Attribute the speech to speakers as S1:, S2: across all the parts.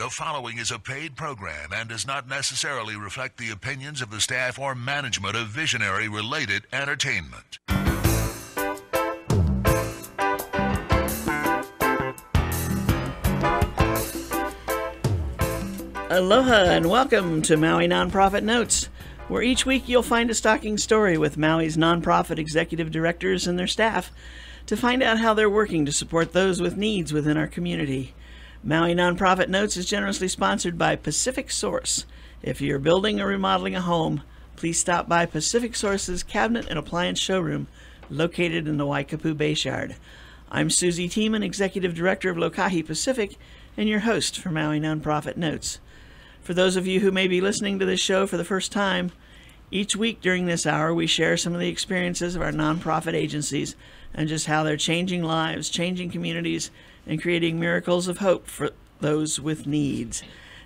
S1: The following is a paid program and does not necessarily reflect the opinions of the staff or management of Visionary Related Entertainment.
S2: Aloha and welcome to Maui Nonprofit Notes, where each week you'll find a stalking story with Maui's nonprofit executive directors and their staff to find out how they're working to support those with needs within our community. Maui Nonprofit Notes is generously sponsored by Pacific Source. If you're building or remodeling a home, please stop by Pacific Source's Cabinet and Appliance Showroom located in the Waikapu Bayshard. I'm Susie Tiemann, Executive Director of Lokahi Pacific, and your host for Maui Nonprofit Notes. For those of you who may be listening to this show for the first time, each week during this hour we share some of the experiences of our nonprofit agencies and just how they're changing lives, changing communities, and creating miracles of hope for those with needs.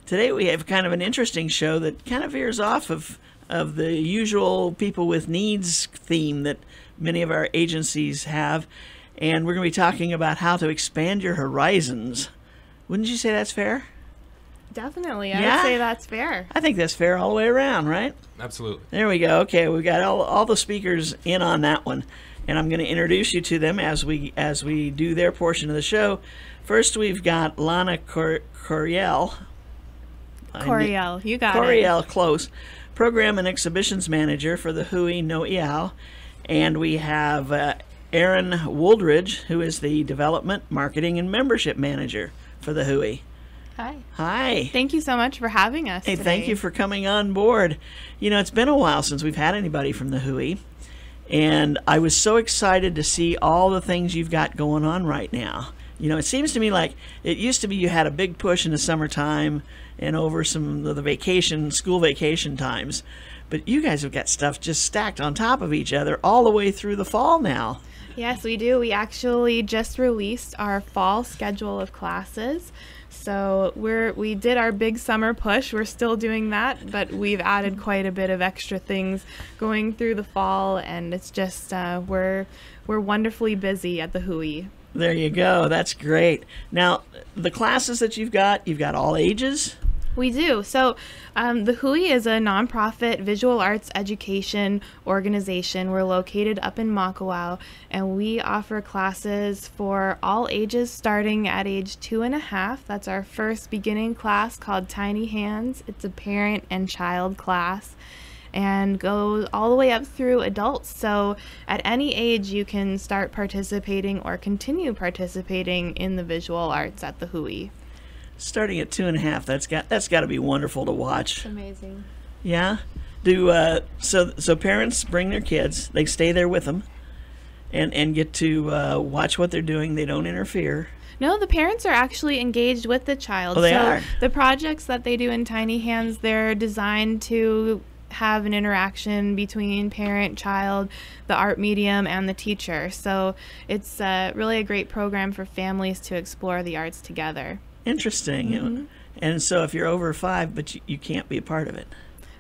S2: Today we have kind of an interesting show that kind of veers off of the usual people with needs theme that many of our agencies have, and we're going to be talking about how to expand your horizons. Wouldn't you say that's fair?
S3: Definitely. I would say that's fair.
S2: I think that's fair all the way around, right?
S4: Absolutely.
S2: There we go. Okay, we've got all the speakers in on that one, and I'm going to introduce you to them as we do their portion of the show. First, we've got Lana Coriel.
S3: Coriel, you got it.
S2: Coriel, close. Program and Exhibitions Manager for the Hui No Iao. And we have Erin Wooldridge, who is the Development, Marketing, and Membership Manager for the Hui.
S3: Hi.
S2: Hi.
S3: Thank you so much for having us
S2: Hey,
S3: today.
S2: thank you for coming on board. You know, it's been a while since we've had anybody from the Hui, and I was so excited to see all the things you've got going on right now. You know, it seems to me like it used to be you had a big push in the summertime and over some of the school vacation times, but you guys have got stuff just stacked on top of each other all the way through the fall now.
S3: Yes, we do. We actually just released our fall schedule of classes. So we did our big summer push. We're still doing that, but we've added quite a bit of extra things going through the fall, and it's just we're wonderfully busy at the Hui.
S2: There you go. That's great. Now, the classes that you've got all ages?
S3: We do. So the Hui is a nonprofit visual arts education organization. We're located up in Makawao, and we offer classes for all ages starting at age 2.5. That's our first beginning class called Tiny Hands. It's a parent and child class and goes all the way up through adults. So at any age you can start participating or continue participating in the visual arts at the Hui.
S2: Starting at 2.5, that's got to be wonderful to watch.
S3: It's amazing.
S2: Yeah. So parents bring their kids. They stay there with them, and get to watch what they're doing. They don't interfere.
S3: No, the parents are actually engaged with the child.
S2: Oh, they are.
S3: The projects that they do in Tiny Hands, they're designed to have an interaction between parent, child, the art medium, and the teacher. So it's really a great program for families to explore the arts together.
S2: Interesting.
S3: Mm-hmm.
S2: And so if you're over 5, but you can't be a part of it.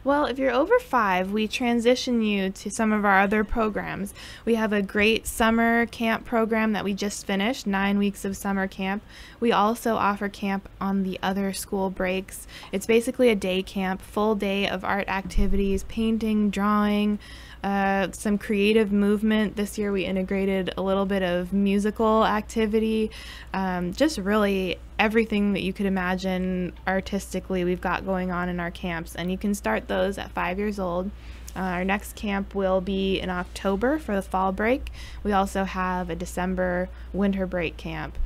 S3: Well, if you're over 5, we transition you to some of our other programs. We have a great summer camp program that we just finished, 9 weeks of summer camp. We also offer camp on the other school breaks. It's basically a day camp, full day of art activities, painting, drawing, some creative movement. This year we integrated a little bit of musical activity, just really everything that you could imagine artistically we've got going on in our camps, and you can start those at 5 years old. Our next camp will be in October for the fall break. We also have a December winter break camp.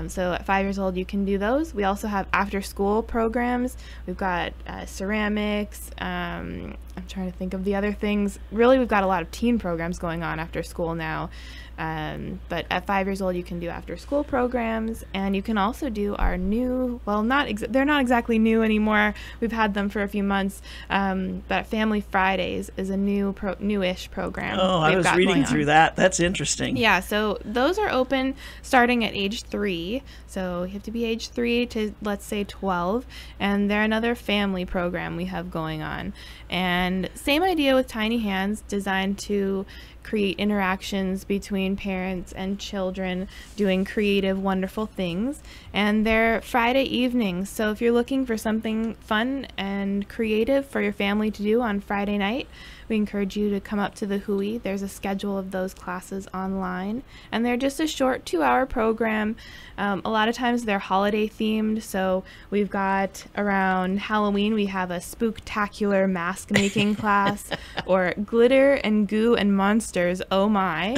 S3: So at 5 years old you can do those. We also have after school programs. We've got ceramics. I'm trying to think of the other things. Really, we've got a lot of teen programs going on after school now. But at 5 years old you can do after school programs, and you can also do our new, well, they're not exactly new anymore, we've had them for a few months, but Family Fridays is a newish program.
S2: Oh, I was reading through that. That's interesting.
S3: Yeah, so those are open starting at age 3, so you have to be age 3 to, let's say, 12, and they're another family program we have going on. And same idea with Tiny Hands, designed to create interactions between parents and children doing creative, wonderful things. And they're Friday evenings, so if you're looking for something fun and creative for your family to do on Friday night, we encourage you to come up to the Hui. There's a schedule of those classes online, and they're just a short 2-hour program. A lot of times they're holiday themed, so we've got around Halloween we have a spooktacular mask making class, or glitter and goo and monsters, oh my.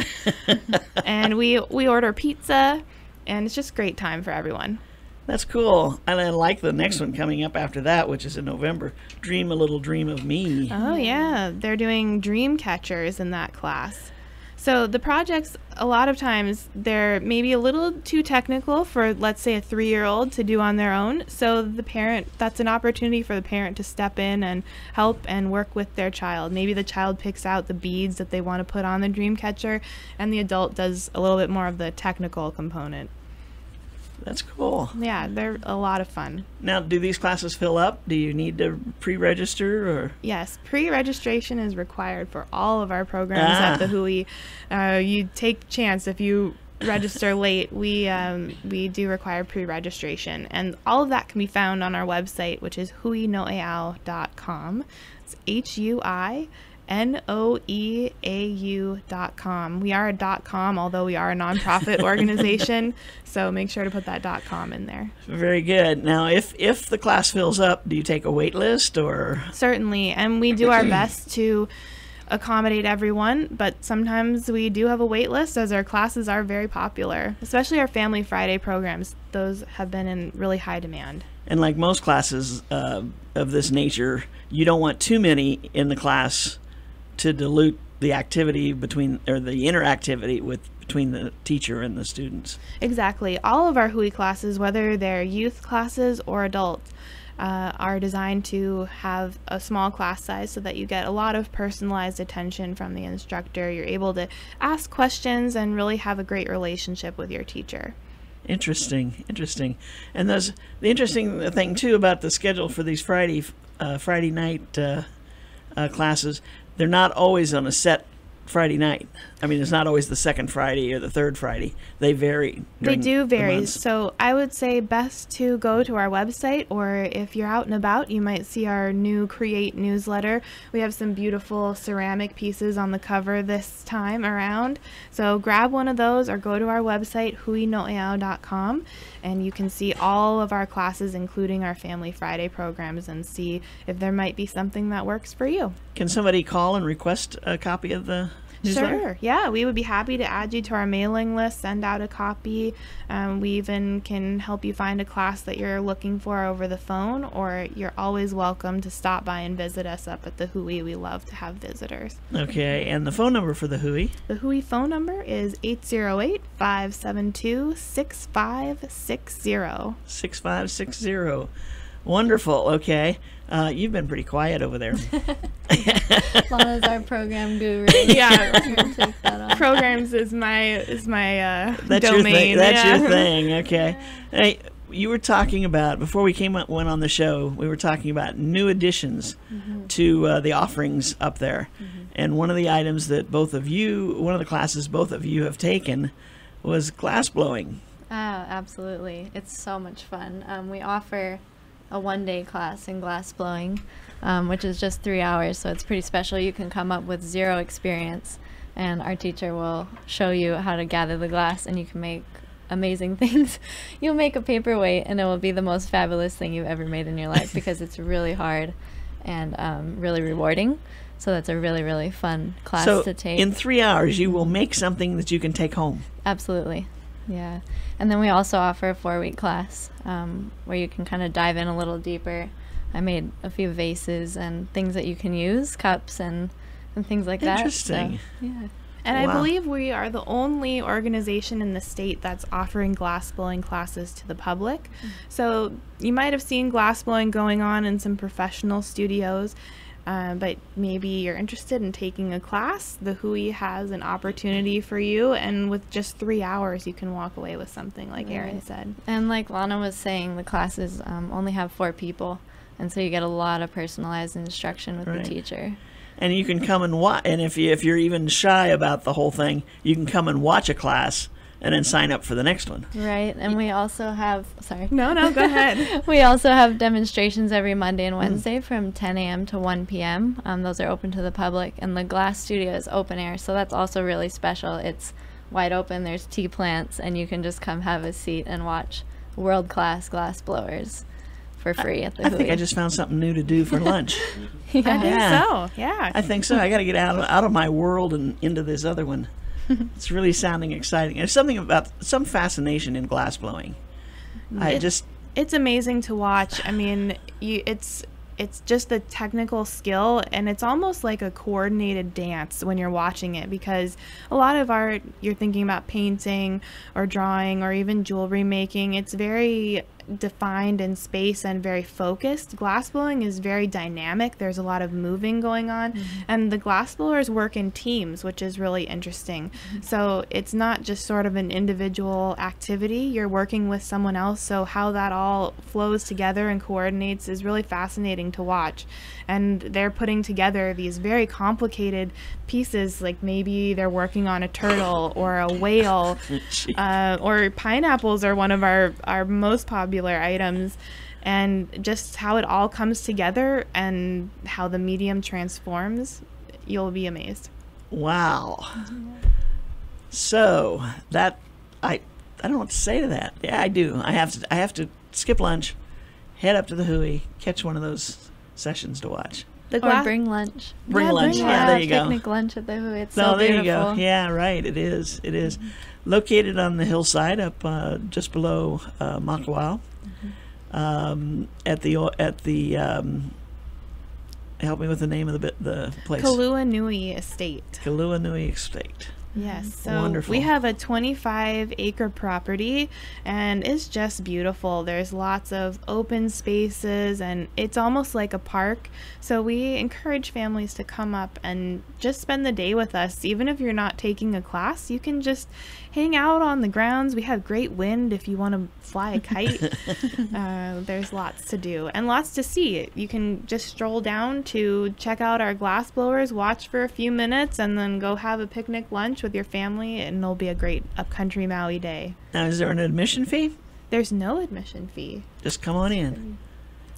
S3: And we order pizza, and it's just a great time for everyone.
S2: That's cool. And I like the next one coming up after that, which is in November. Dream a Little Dream of Me.
S3: Oh, yeah. They're doing dream catchers in that class. So the projects, a lot of times, they're maybe a little too technical for, let's say, a 3-year-old to do on their own. So the parent, that's an opportunity for the parent to step in and help and work with their child. Maybe the child picks out the beads that they want to put on the dream catcher, and the adult does a little bit more of the technical component.
S2: That's cool.
S3: Yeah, they're a lot of fun.
S2: Now, do these classes fill up? Do you need to pre-register? Or?
S3: Yes, pre-registration is required for all of our programs at the Hui. You take chance if you register late. We do require pre-registration, and all of that can be found on our website, which is huinoeau.com. It's HUINOEAU.com. We are a .com, although we are a nonprofit organization, so make sure to put that .com in there.
S2: Very good. Now, if the class fills up, do you take a wait list or?
S3: Certainly, and we do our best to accommodate everyone, but sometimes we do have a wait list as our classes are very popular, especially our Family Friday programs. Those have been in really high demand.
S2: And like most classes of this nature, you don't want too many in the class to dilute the activity between, or the interactivity between the teacher and the students.
S3: Exactly. All of our Hui classes, whether they're youth classes or adults, are designed to have a small class size so that you get a lot of personalized attention from the instructor. You're able to ask questions and really have a great relationship with your teacher.
S2: Interesting. And the interesting thing too about the schedule for these Friday night classes, they're not always on a set Friday night. I mean, it's not always the second Friday or the third Friday. They vary.
S3: They do vary.
S2: The
S3: so I would say best to go to our website, or if you're out and about, you might see our new Create newsletter. We have some beautiful ceramic pieces on the cover this time around. So grab one of those or go to our website, huinoeau.com, and you can see all of our classes, including our Family Friday programs, and see if there might be something that works for you.
S2: Can somebody call and request a copy of the newsletter?
S3: Sure. Yeah, we would be happy to add you to our mailing list, send out a copy. We even can help you find a class that you're looking for over the phone, or you're always welcome to stop by and visit us up at the Hui. We love to have visitors.
S2: Okay, and the phone number for the Hui?
S3: The Hui phone number is 808-572-6560.
S2: 6560. Wonderful. Okay. You've been pretty quiet over there.
S4: Lana's our program guru.
S3: Yeah.
S4: Take that on.
S3: Programs is my
S2: That's
S3: domain.
S2: your thing. That's
S3: yeah.
S2: your thing. Okay. Hey, you were talking about, before we went on the show, we were talking about new additions to the offerings up there. And one of the items that one of the classes both of you have taken was glass blowing.
S4: Oh, absolutely. It's so much fun. We offer a one-day class in glass blowing, which is just 3 hours, so it's pretty special. You can come up with zero experience, and our teacher will show you how to gather the glass, and you can make amazing things. You'll make a paperweight, and it will be the most fabulous thing you've ever made in your life, because it's really hard and really rewarding. So that's a really, really fun class to take.
S2: In 3 hours, you will make something that you can take home.
S4: Absolutely. Yeah. And then we also offer a 4-week class where you can kind of dive in a little deeper. I made a few vases and things that you can use, cups and things like that.
S2: Interesting.
S4: So, yeah.
S3: And
S2: Wow.
S3: I believe we are the only organization in the state that's offering glass blowing classes to the public. So you might have seen glass blowing going on in some professional studios, but maybe you're interested in taking a class. The Hui has an opportunity for you, and with just 3 hours, you can walk away with something, like Erin
S4: Right.
S3: said.
S4: And like Lana was saying, the classes only have 4 people, and so you get a lot of personalized instruction with
S2: Right.
S4: the teacher.
S2: And you can come and watch. And if you're even shy about the whole thing, you can come and watch a class and then sign up for the next one.
S4: Right, and we also have, sorry.
S3: No, go ahead.
S4: We also have demonstrations every Monday and Wednesday from 10 a.m. to 1 p.m. Those are open to the public, and the glass studio is open air, so that's also really special. It's wide open, there's tea plants, and you can just come have a seat and watch world-class glass blowers for free at the
S2: I think I just found something new to do for lunch.
S3: I think so, yeah.
S2: I think so. I got to get out of my world and into this other one. It's really sounding exciting. There's something about some fascination in glass blowing.
S3: It's amazing to watch. I mean, it's just a technical skill, and it's almost like a coordinated dance when you're watching it, because a lot of art, you're thinking about painting or drawing or even jewelry making. It's very defined in space and very focused. Glass blowing is very dynamic. There's a lot of moving going on, and the glass blowers work in teams, which is really interesting. So it's not just sort of an individual activity. You're working with someone else, so how that all flows together and coordinates is really fascinating to watch. And they're putting together these very complicated pieces, like maybe they're working on a turtle or a whale, or pineapples are one of our most popular items, and just how it all comes together and how the medium transforms, you'll be amazed.
S2: Wow. So that I don't know what to say to that. Yeah, I do. I have to skip lunch, head up to the Hui, catch one of those sessions to watch.
S4: Or bring lunch.
S2: Bring lunch. Yeah, there you go.
S4: Picnic lunch at the Hui. It's so
S2: there
S4: beautiful.
S2: you go. Yeah, right. It is. It is. Located on the hillside up just below Makawao. At the help me with the name of the place.
S3: Kalua Nui Estate.
S2: Kalua Nui Estate.
S3: Yes, so
S2: Wonderful.
S3: We have a 25-acre property, and it's just beautiful. There's lots of open spaces, and it's almost like a park. So we encourage families to come up and just spend the day with us. Even if you're not taking a class, you can just hang out on the grounds. We have great wind if you want to fly a kite. There's lots to do and lots to see. You can just stroll down to check out our glass blowers, watch for a few minutes, and then go have a picnic lunch with your family, and it'll be a great upcountry Maui day.
S2: Now, is there an admission fee?
S3: There's no admission fee.
S2: Just come on in.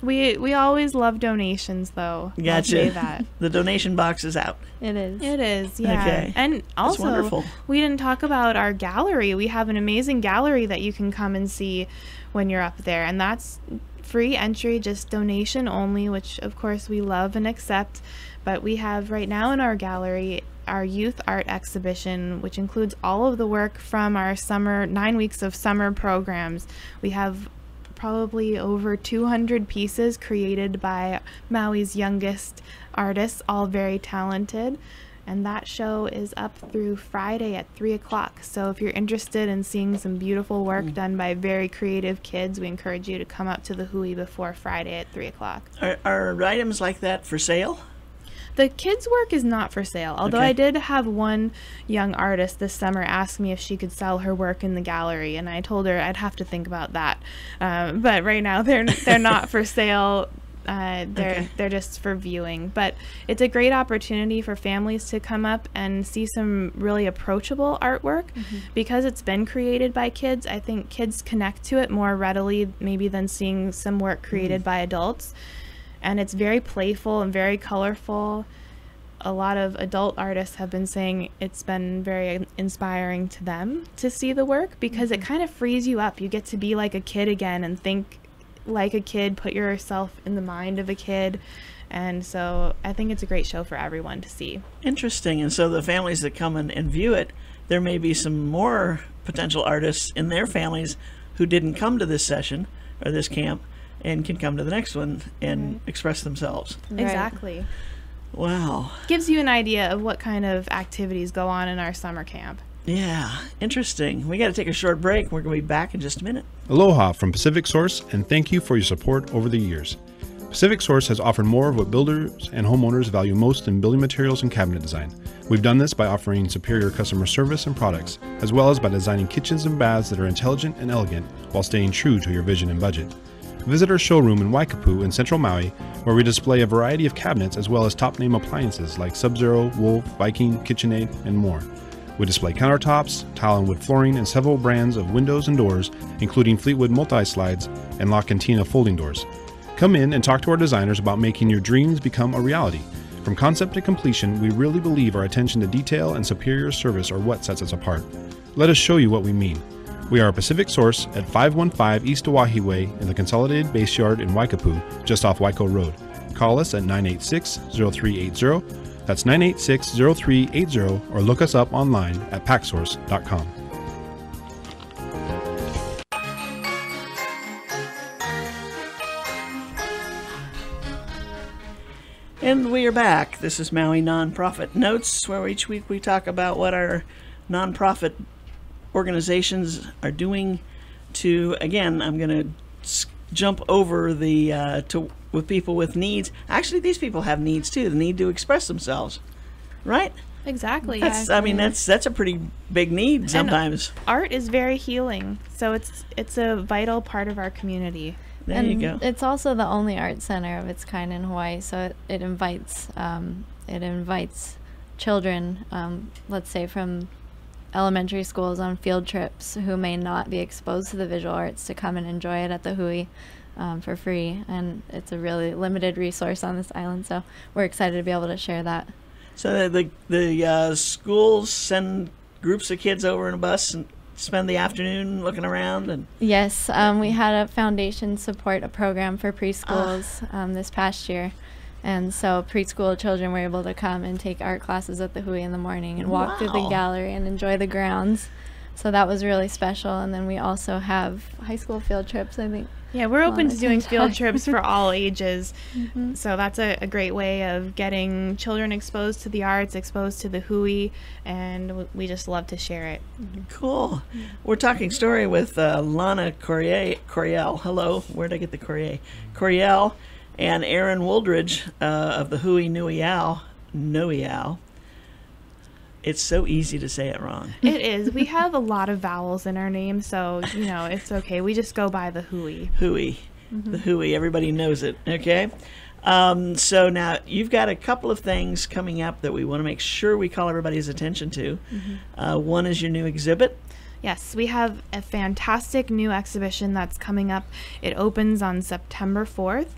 S3: We always love donations, though.
S2: Gotcha.
S3: I'll say that.
S2: The donation box is out.
S4: It is.
S3: It is, yeah.
S2: Okay.
S3: And also,
S2: wonderful.
S3: We didn't talk about our gallery. We have an amazing gallery that you can come and see when you're up there, and that's free entry, just donation only, which of course we love and accept. But we have right now in our gallery our youth art exhibition, which includes all of the work from our 9 weeks of summer programs. We have probably over 200 pieces created by Maui's youngest artists, all very talented. And that show is up through Friday at 3 o'clock. So if you're interested in seeing some beautiful work done by very creative kids, we encourage you to come up to the Hui before Friday at 3 o'clock.
S2: Are items like that for sale?
S3: The kids' work is not for sale, although
S2: Okay.
S3: I did have one young artist this summer ask me if she could sell her work in the gallery, and I told her I'd have to think about that. But right now they're not for sale. They're just for viewing. But it's a great opportunity for families to come up and see some really approachable artwork. Because it's been created by kids. I think kids connect to it more readily maybe than seeing some work created by adults. And it's very playful and very colorful. A lot of adult artists have been saying it's been very inspiring to them to see the work, because it kind of frees you up. You get to be like a kid again and think like a kid, put yourself in the mind of a kid. And so I think it's a great show for everyone to see.
S2: Interesting. And so the families that come and view it, there may be some more potential artists in their families who didn't come to this session or this camp and can come to the next one and express themselves.
S4: Right.
S3: Exactly.
S2: Wow.
S3: Gives you an idea of what kind of activities go on in our summer camp.
S2: Yeah, interesting. We got to take a short break. We're going to be back in just a minute.
S5: Aloha from Pacific Source, and thank you for your support over the years. Pacific Source has offered more of what builders and homeowners value most in building materials and cabinet design. We've done this by offering superior customer service and products, as well as by designing kitchens and baths that are intelligent and elegant while staying true to your vision and budget. Visit our showroom in Waikapu in Central Maui, where we display a variety of cabinets as well as top-name appliances like Sub-Zero, Wolf, Viking, KitchenAid, and more. We display countertops, tile and wood flooring, and several brands of windows and doors, including Fleetwood multi-slides and La Cantina folding doors. Come in and talk to our designers about making your dreams become a reality. From concept to completion, we really believe our attention to detail and superior service are what sets us apart. Let us show you what we mean. We are a Pacific Source at 515 East Oahe Way in the Consolidated Base Yard in Waikapu, just off Waiko Road. Call us at 986-0380. That's 986-0380, or look us up online at packsource.com.
S2: And we are back. This is Maui Nonprofit Notes, where each week we talk about what our nonprofit organizations are doing to, again, I'm going to jump over the with people with needs. Actually, these people have needs too. The need to express themselves, right?
S3: Exactly.
S2: That's, I mean, that's a pretty big need sometimes.
S3: And art is very healing, so it's a vital part of our community.
S2: There you go.
S4: It's also the only art center of its kind in Hawaii, so it invites children, let's say from elementary schools on field trips who may not be exposed to the visual arts to come and enjoy it at the Hui for free. And it's a really limited resource on this island, so we're excited to be able to share that.
S2: So the schools send groups of kids over in a bus and spend the afternoon looking around? And
S4: yes, we had a foundation support a program for preschools this past year. And so preschool children were able to come and take art classes at the Hui in the morning and walk through the gallery and enjoy the grounds. So that was really special. And then we also have high school field trips, I think.
S3: Yeah, we're open to doing field trips for all ages. Mm-hmm. So that's a great way of getting children exposed to the arts, exposed to the Hui, and we just love to share it.
S2: Cool. We're talking story with Lana Coriel. Hello. Where'd I get the Coriel? And Aaron Wooldridge of the Hui Nuiao. It's so easy to say it wrong.
S3: It is. We have a lot of vowels in our name, so, it's okay. We just go by the Hui.
S2: Hui. Mm-hmm. The Hui. Everybody knows it, okay? So now you've got a couple of things coming up that we want to make sure we call everybody's attention to. Mm-hmm. One is your new exhibit.
S3: Yes, we have a fantastic new exhibition that's coming up. It opens on September 4th.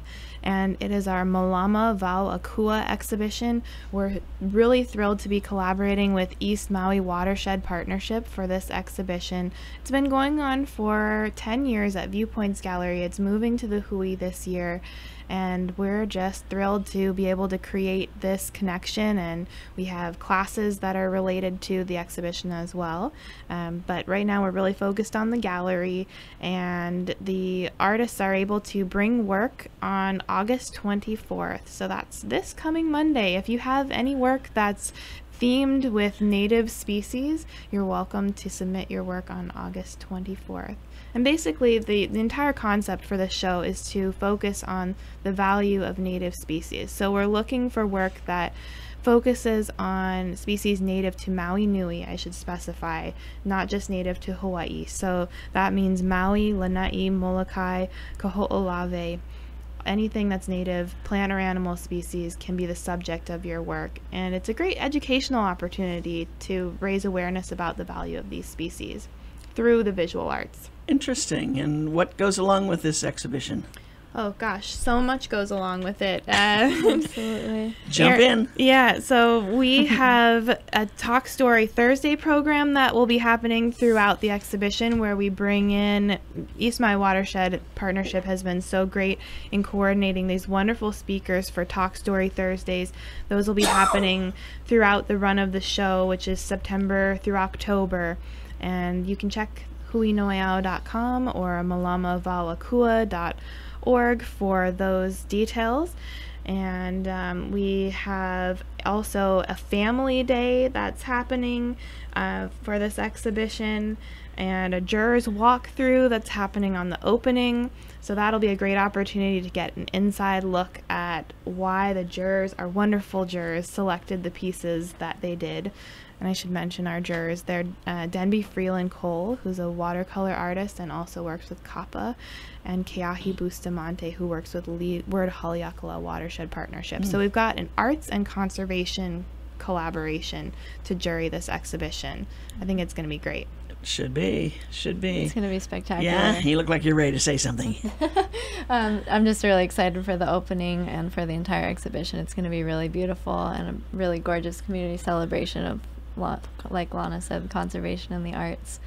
S3: And it is our Malama Vau Akua exhibition. We're really thrilled to be collaborating with East Maui Watershed Partnership for this exhibition. It's been going on for 10 years at Viewpoints Gallery. It's moving to the Hui this year, and we're just thrilled to be able to create this connection, and we have classes that are related to the exhibition as well. But right now we're really focused on the gallery, and the artists are able to bring work on August 24th. So that's this coming Monday. If you have any work that's themed with native species, you're welcome to submit your work on August 24th. And basically the entire concept for this show is to focus on the value of native species. So we're looking for work that focuses on species native to Maui Nui, I should specify, not just native to Hawaii. So that means Maui, Lanai, Molokai, Kaho'olawe. Anything that's native, plant or animal species, can be the subject of your work. And it's a great educational opportunity to raise awareness about the value of these species through the visual arts.
S2: Interesting. And what goes along with this exhibition?
S3: Oh gosh, so much goes along with it.
S4: Absolutely.
S2: Jump in.
S3: Yeah, so we have a Talk Story Thursday program that will be happening throughout the exhibition, where we bring in East Maui Watershed Partnership has been so great in coordinating these wonderful speakers for Talk Story Thursdays. Those will be happening throughout the run of the show, which is September through October. And you can check huinoeao.com or malamavauakua.org for those details. And we have also a family day that's happening for this exhibition, and a jurors walkthrough that's happening on the opening. So that'll be a great opportunity to get an inside look at why the jurors, our wonderful jurors, selected the pieces that they did. And I should mention our jurors. They're Denby Freeland Cole, who's a watercolor artist and also works with COPPA, and Keahi Bustamante, who works with Word Haleakala Watershed Partnership. So we've got an arts and conservation collaboration to jury this exhibition. I think it's going to be great.
S2: Should be.
S4: It's going to be spectacular.
S2: Yeah, you look like you're ready to say something.
S4: I'm just really excited for the opening and for the entire exhibition. It's going to be really beautiful and a really gorgeous community celebration of, like Lana said, conservation and the arts.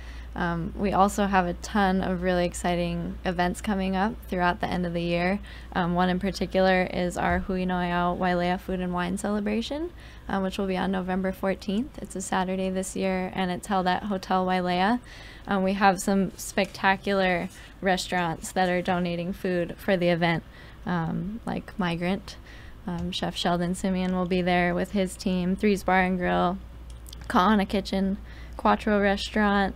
S4: We also have a ton of really exciting events coming up throughout the end of the year. One in particular is our Hui Noeau Wailea Food and Wine Celebration, which will be on November 14th. It's a Saturday this year, and it's held at Hotel Wailea. We have some spectacular restaurants that are donating food for the event, like Migrant. Chef Sheldon Simeon will be there with his team, Three's Bar and Grill, Kaana Kitchen, Quattro Restaurant,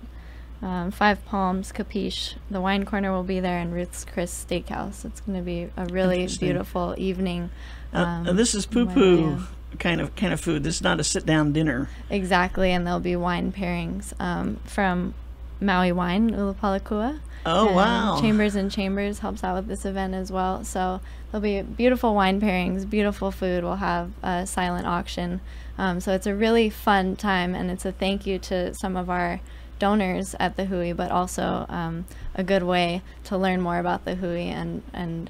S4: Five Palms, Capiche, the Wine Corner will be there, and Ruth's Chris Steakhouse. It's going to be a really beautiful evening.
S2: This is poo-poo kind of food. This is not a sit-down dinner.
S4: Exactly, and there'll be wine pairings from Maui Wine, Ulupalakua.
S2: Oh, wow.
S4: Chambers and Chambers helps out with this event as well. So there'll be beautiful wine pairings, beautiful food. We'll have a silent auction. So it's a really fun time, and it's a thank you to some of our donors at the Hui, but also a good way to learn more about the Hui and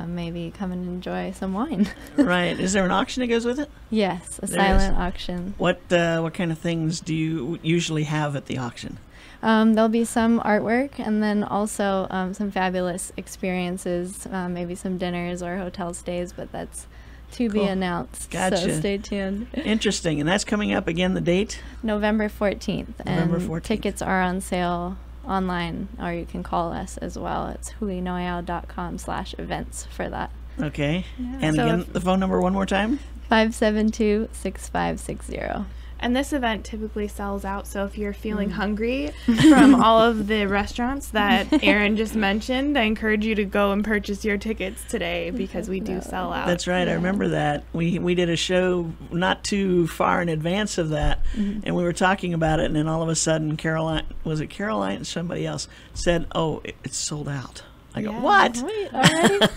S4: maybe come and enjoy some wine.
S2: Right. Is there an auction that goes with it?
S4: Yes, a
S2: There
S4: silent
S2: is.
S4: auction.
S2: What kind of things do you usually have at the auction?
S4: There'll be some artwork, and then also some fabulous experiences, maybe some dinners or hotel stays, but that's to be announced.
S2: Gotcha.
S4: So stay tuned.
S2: Interesting. And that's coming up again, the date?
S4: November 14th.
S2: November
S4: And
S2: 14th.
S4: tickets are on sale online, or you can call us as well. It's huinoeau.com/events for that.
S2: Okay.
S3: Yeah.
S2: And
S3: So
S2: again,
S3: if-
S2: the phone number one more time?
S4: 572-6560.
S3: And this event typically sells out, so if you're feeling hungry from all of the restaurants that Erin just mentioned, I encourage you to go and purchase your tickets today, because we do sell out.
S2: That's right. I remember that. We did a show not too far in advance of that, and we were talking about it, and then all of a sudden Caroline, somebody else said, "Oh, it's sold out." I go,
S3: Yeah.
S2: "What?"
S4: Wait, already?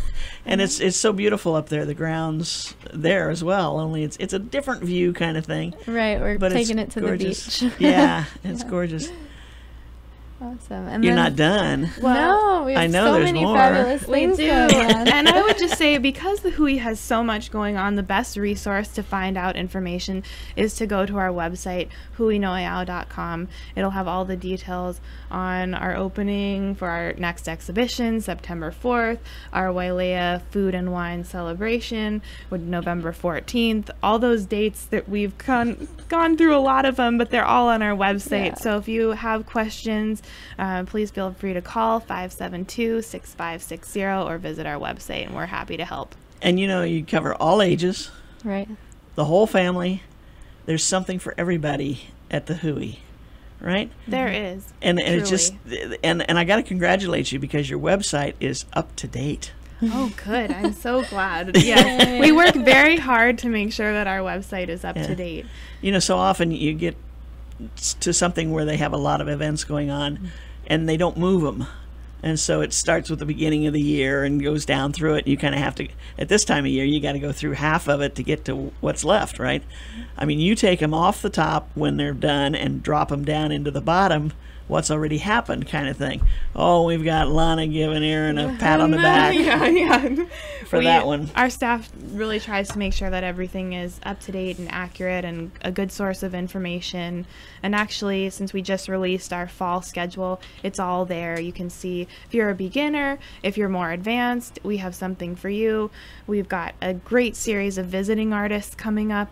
S2: And it's so beautiful up there. The grounds there as well. Only it's a different view kind of thing.
S4: Right, we're
S2: But
S4: taking it
S2: it's
S4: to
S2: gorgeous.
S4: the beach.
S2: Yeah, it's gorgeous.
S4: Awesome. And
S2: You're
S4: then,
S2: not done.
S4: no, we have
S2: I know
S4: so
S2: there's
S4: many
S2: more.
S4: fabulous
S3: We
S4: things
S3: do.
S4: going on.
S3: And I would just say, because the Hui has so much going on, the best resource to find out information is to go to our website, huinoeau.com. It'll have all the details on our opening for our next exhibition, September 4th, our Wailea Food and Wine Celebration with November 14th. All those dates that we've gone through a lot of them, but they're all on our website.
S4: Yeah.
S3: So if you have questions, please feel free to call 572-6560 or visit our website, and we're happy to help.
S2: And you cover all ages,
S4: Right.
S2: the whole family. There's something for everybody at the Hui, right?
S3: There is.
S2: And it's
S3: Truly.
S2: just and I got to congratulate you, because your website is up to date.
S3: Oh, good. I'm so glad. Yes. We work very hard to make sure that our website is up
S2: Yeah.
S3: to date.
S2: So often you get to something where they have a lot of events going on, and they don't move them. And so it starts with the beginning of the year and goes down through it. You kind of have to, at this time of year, you got to go through half of it to get to what's left, right? I mean, you take them off the top when they're done and drop them down into the bottom, what's already happened kind of thing. Oh, we've got Lana giving Erin a pat on the back
S3: Yeah.
S2: for that one.
S3: Our staff really tries to make sure that everything is up to date and accurate and a good source of information. And actually, since we just released our fall schedule, it's all there. You can see if you're a beginner, if you're more advanced, we have something for you. We've got a great series of visiting artists coming up.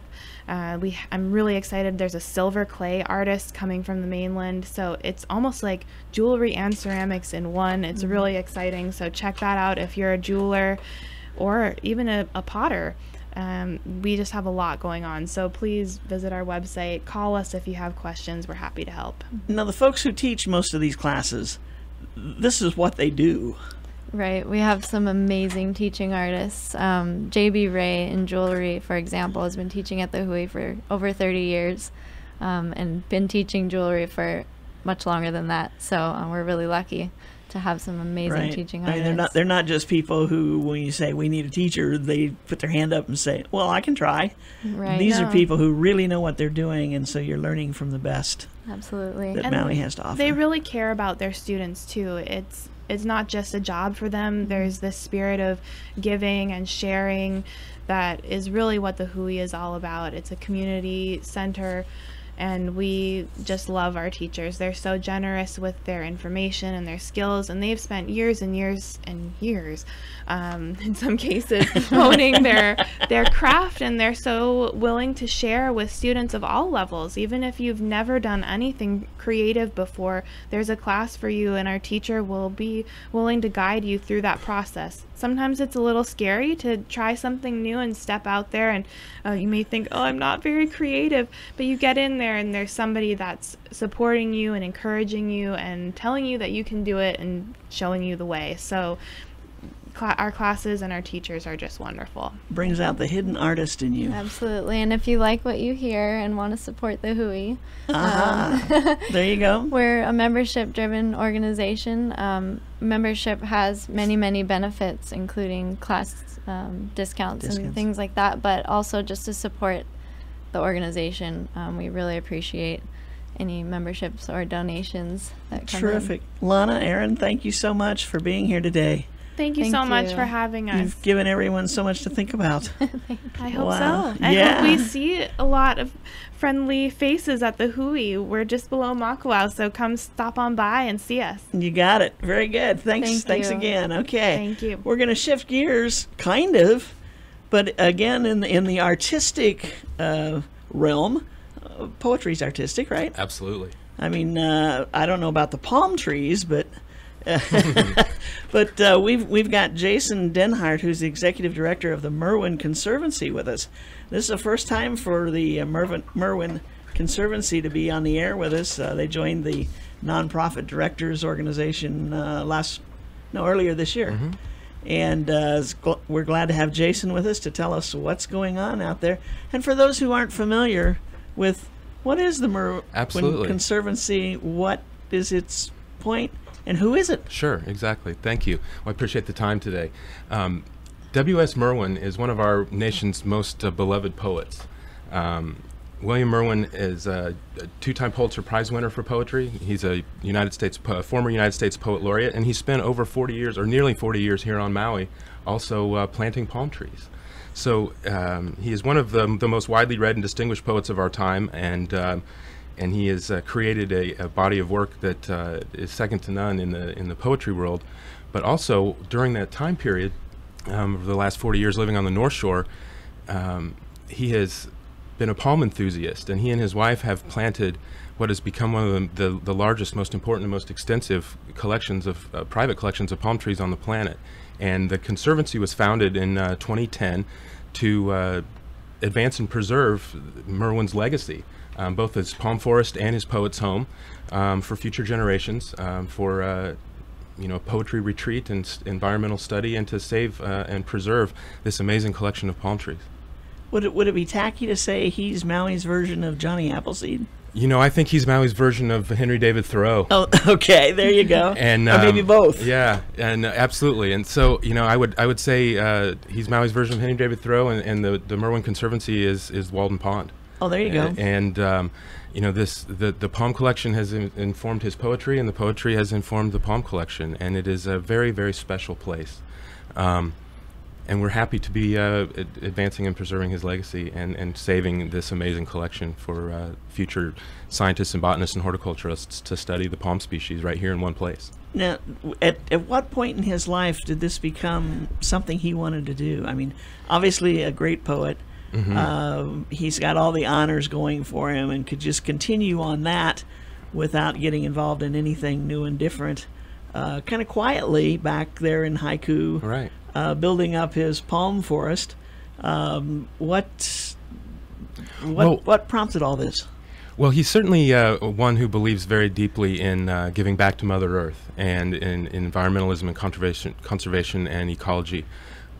S3: I'm really excited. There's a silver clay artist coming from the mainland, so it's almost like jewelry and ceramics in one. It's really exciting, so check that out if you're a jeweler. or even a potter. We just have a lot going on. So please visit our website, call us if you have questions. We're happy to help.
S2: Now, the folks who teach most of these classes, this is what they do.
S4: Right. We have some amazing teaching artists. J.B. Ray in jewelry, for example, has been teaching at the Hui for over 30 years and been teaching jewelry for much longer than that. So we're really lucky to have some amazing teaching artists.
S2: I mean, they're not just people who, when you say we need a teacher, they put their hand up and say, well, I can try.
S4: Right.
S2: These are people who really know what they're doing, and so you're learning from the best
S4: Absolutely.
S2: that
S3: And
S2: Maui has to offer.
S3: They really care about their students too. It's not just a job for them. There's this spirit of giving and sharing that is really what the Hui is all about. It's a community center, and we just love our teachers. They're so generous with their information and their skills, and they've spent years and years and years, in some cases, honing their craft, and they're so willing to share with students of all levels. Even if you've never done anything creative before, there's a class for you, and our teacher will be willing to guide you through that process. Sometimes it's a little scary to try something new and step out there, and you may think, oh, I'm not very creative, but you get in there and there's somebody that's supporting you and encouraging you and telling you that you can do it and showing you the way. So our classes and our teachers are just wonderful.
S2: Brings out the hidden artist in you.
S4: Absolutely. And if you like what you hear and want to support the Hui,
S2: There you go.
S4: we're a membership-driven organization. Membership has many, many benefits, including class discounts and things like that, but also just to support the organization. We really appreciate any memberships or donations that come in.
S2: Terrific. Lana, Aaron, thank you so much for being here today.
S3: Thank you
S4: Thank
S3: so much
S4: you.
S3: for having us.
S2: You've given everyone so much to think about.
S3: I hope
S2: Wow.
S3: so. I
S2: Yeah.
S3: hope we see a lot of friendly faces at the Hui. We're just below Makawao, so come stop on by and see us.
S2: You got it. Very good. Thanks.
S4: Thank you.
S2: Again. Okay.
S3: Thank you.
S2: We're going to shift gears, kind of, but again in the artistic realm. Poetry's artistic, right?
S6: Absolutely.
S2: I mean, I don't know about the palm trees, but we've got Jason Denhart, who's the executive director of the Merwin Conservancy, with us. This is the first time for the Merwin Conservancy to be on the air with us. They joined the nonprofit directors organization earlier this year.
S6: Mm-hmm.
S2: And we're glad to have Jason with us to tell us what's going on out there. And for those who aren't familiar with what is the Merwin
S6: Absolutely.
S2: Conservancy, what is its point, and who is it?
S6: Sure, exactly. Thank you. Well, I appreciate the time today. W.S. Merwin is one of our nation's most beloved poets. William Merwin is a two-time Pulitzer Prize winner for poetry. He's a former United States Poet Laureate, and he spent over 40 years, or nearly 40 years, here on Maui, also planting palm trees. So he is one of the most widely read and distinguished poets of our time, and he has created a body of work that is second to none in the poetry world. But also during that time period, over the last 40 years living on the North Shore, he has been a palm enthusiast, and he and his wife have planted what has become one of the largest, most important, and most extensive collections of private collections of palm trees on the planet. And the Conservancy was founded in 2010 to advance and preserve Merwin's legacy, both his palm forest and his poet's home, for future generations, for poetry retreat and environmental study, and to save and preserve this amazing collection of palm trees.
S2: Would it be tacky to say he's Maui's version of Johnny Appleseed?
S6: I think he's Maui's version of Henry David Thoreau.
S2: Oh, okay, there you go.
S6: And
S2: or maybe both.
S6: Yeah, and absolutely. And so, I would say he's Maui's version of Henry David Thoreau, and the Merwin Conservancy is Walden Pond.
S2: Oh, there you go.
S6: And the palm collection has informed his poetry, and the poetry has informed the palm collection, and it is a very, very special place. And we're happy to be advancing and preserving his legacy and saving this amazing collection for future scientists and botanists and horticulturists to study the palm species right here in one place.
S2: Now, at what point in his life did this become something he wanted to do? I mean, obviously a great poet. Mm-hmm. He's got all the honors going for him and could just continue on that without getting involved in anything new and different. Kind of quietly back there in haiku.
S6: Right.
S2: building up his palm forest. What prompted all this?
S6: Well, he's certainly one who believes very deeply in giving back to Mother Earth and in environmentalism and conservation and ecology.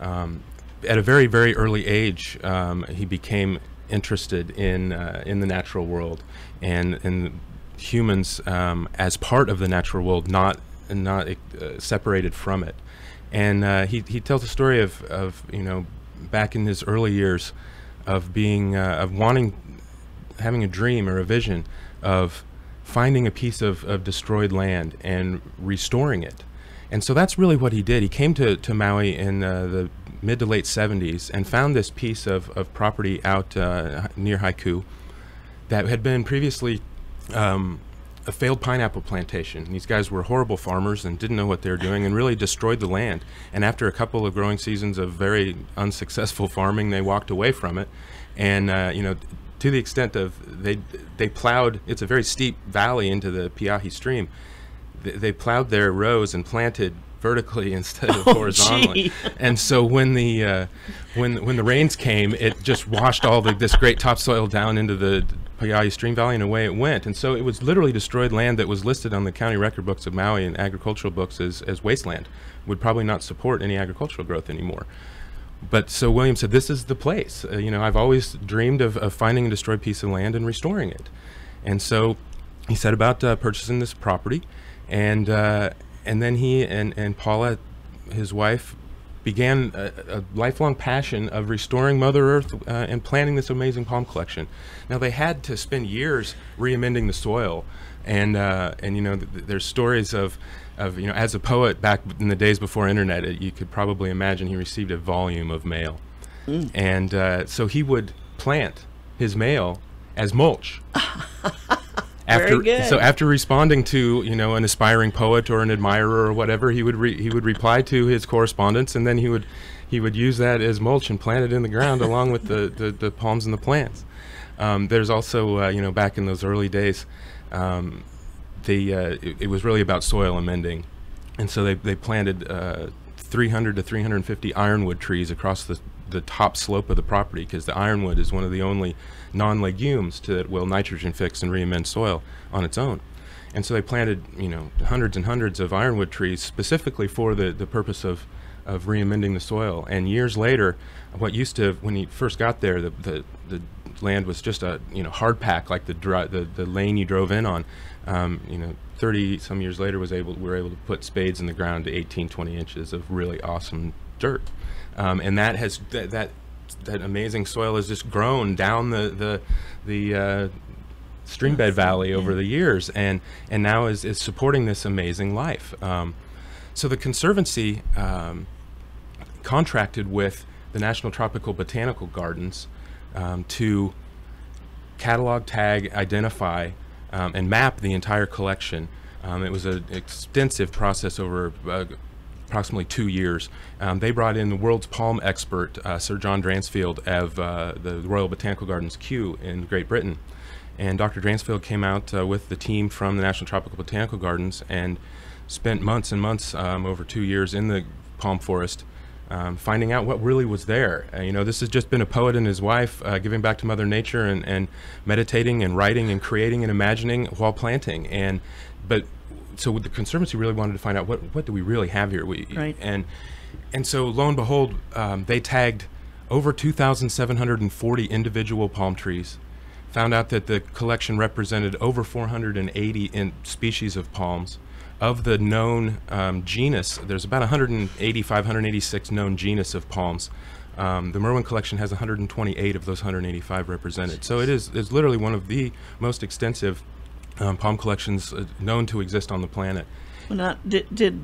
S6: At a very, very early age, he became interested in the natural world and humans as part of the natural world, not separated from it. And he tells a story of back in his early years of being having a dream or a vision of finding a piece of destroyed land and restoring it. And so that's really what he did. He came to Maui in the mid to late 70s and found this piece of property out near Haiku that had been previously a failed pineapple plantation. These guys were horrible farmers and didn't know what they were doing and really destroyed the land. And after a couple of growing seasons of very unsuccessful farming, they walked away from it. And to the extent of they plowed, it's a very steep valley into the Piahi stream. They plowed their rows and planted vertically instead of horizontally. And so when the rains came, it just washed all this great topsoil down into the Piahi stream valley, and away it went. And so it was literally destroyed land that was listed on the county record books of Maui and agricultural books as wasteland. Would probably not support any agricultural growth anymore. But so William said, this is the place. I've always dreamed of finding a destroyed piece of land and restoring it. And so he set about purchasing this property, and then he and Paula, his wife, began a lifelong passion of restoring Mother Earth and planting this amazing palm collection. Now they had to spend years re-amending the soil, and there's stories of as a poet back in the days before internet, you could probably imagine he received a volume of mail. And so he would plant his mail as mulch.
S2: Very good.
S6: So after responding to an aspiring poet or an admirer or whatever, he would reply to his correspondence, and then he would use that as mulch and plant it in the ground along with the palms and the plants. There's also back in those early days, it was really about soil amending, and so they planted 300 to 350 ironwood trees across the top slope of the property, because the ironwood is one of the only non-legumes that will nitrogen fix and re-amend soil on its own. And so they planted hundreds and hundreds of ironwood trees specifically for the purpose of re-amending the soil. And years later, what used to, when he first got there, the land was just a hard pack, like the lane you drove in on. 30 some years later we were able to put spades in the ground to 18-20 inches of really awesome dirt. And that has that amazing soil has just grown down the streambed valley over the years, and now is supporting this amazing life. So the Conservancy contracted with the National Tropical Botanical Gardens to catalog, tag, identify, and map the entire collection. It was an extensive process over approximately 2 years. They brought in the world's palm expert, Sir John Dransfield of the Royal Botanical Gardens, Kew, in Great Britain. And Dr. Dransfield came out with the team from the National Tropical Botanical Gardens and spent months and months over 2 years in the palm forest finding out what really was there. This has just been a poet and his wife giving back to Mother Nature and meditating and writing and creating and imagining while planting. So the Conservancy really wanted to find out what do we really have here.
S2: Right.
S6: And so lo and behold, they tagged over 2,740 individual palm trees, found out that the collection represented over 480 species of palms. Of the known genus, there's about 185, 186 known genus of palms. The Merwin collection has 128 of those 185 represented. So it's literally one of the most extensive palm collections known to exist on the planet.
S2: Well, now, did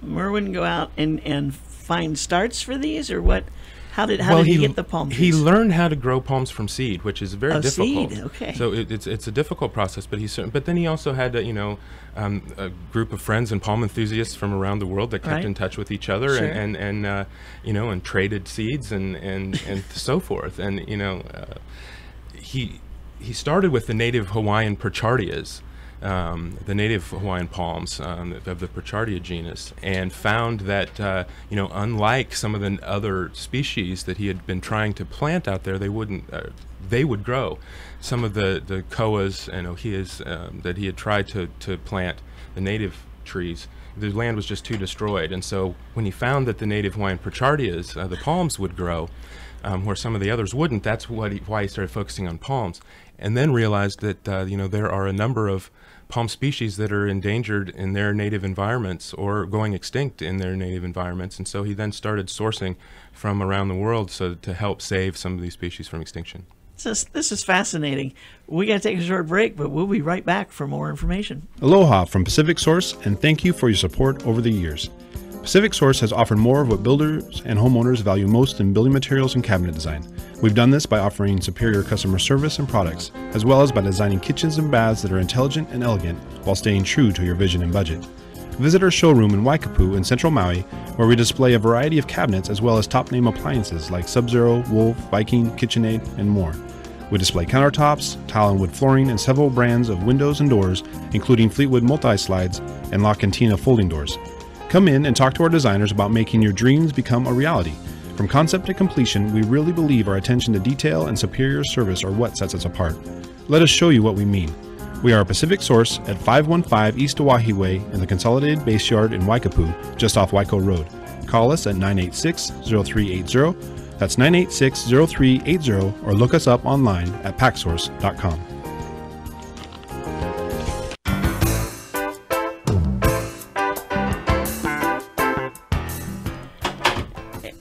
S2: Merwin go out and find starts for these, or what? How did he get the palm trees?
S6: He learned how to grow palms from seed, which is very difficult.
S2: Seed, okay.
S6: So it's a difficult process, but then he also had a group of friends and palm enthusiasts from around the world that kept in touch with each other.
S2: Sure.
S6: and traded seeds and so forth. And he started with the native Hawaiian perchardias the native Hawaiian palms of the Prochardia genus, and found that unlike some of the other species that he had been trying to plant out there, they would grow. Some of the koas and ohias that he had tried to plant, the native trees, the land was just too destroyed. And so when he found that the native Hawaiian Prochardias, the palms, would grow, where some of the others wouldn't, that's why he started focusing on palms. And then realized that there are a number of palm species that are endangered in their native environments or going extinct in their native environments. And so he then started sourcing from around the world to help save some of these species from extinction.
S2: This is fascinating. We got to take a short break, but we'll be right back for more information.
S5: Aloha from Pacific Source, and thank you for your support over the years. Pacific Source has offered more of what builders and homeowners value most in building materials and cabinet design. We've done this by offering superior customer service and products, as well as by designing kitchens and baths that are intelligent and elegant while staying true to your vision and budget. Visit our showroom in Waikapu in Central Maui, where we display a variety of cabinets as well as top-name appliances like Sub-Zero, Wolf, Viking, KitchenAid, and more. We display countertops, tile and wood flooring, and several brands of windows and doors, including Fleetwood multi-slides and La Cantina folding doors. Come in and talk to our designers about making your dreams become a reality. From concept to completion, we really believe our attention to detail and superior service are what sets us apart. Let us show you what we mean. We are a Pacific Source at 515 East Oahe Way in the Consolidated Base Yard in Waikapu, just off Waiko Road. Call us at 986-0380. That's 986-0380, or look us up online at packsource.com.